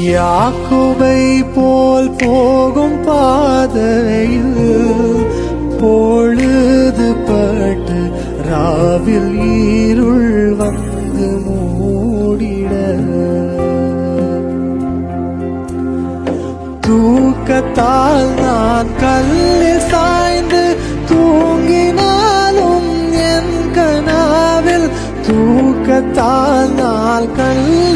யாக்கோபை போல் போகும் பாதையில் பொழுது பட்டு ராவில் இருள் வந்து மூடிட தூக்கத்தால் நான் கல்லில் சாய்ந்து தூங்கினாலும் என் கனாவில் தூக்கத்தால் நான் கல்லில்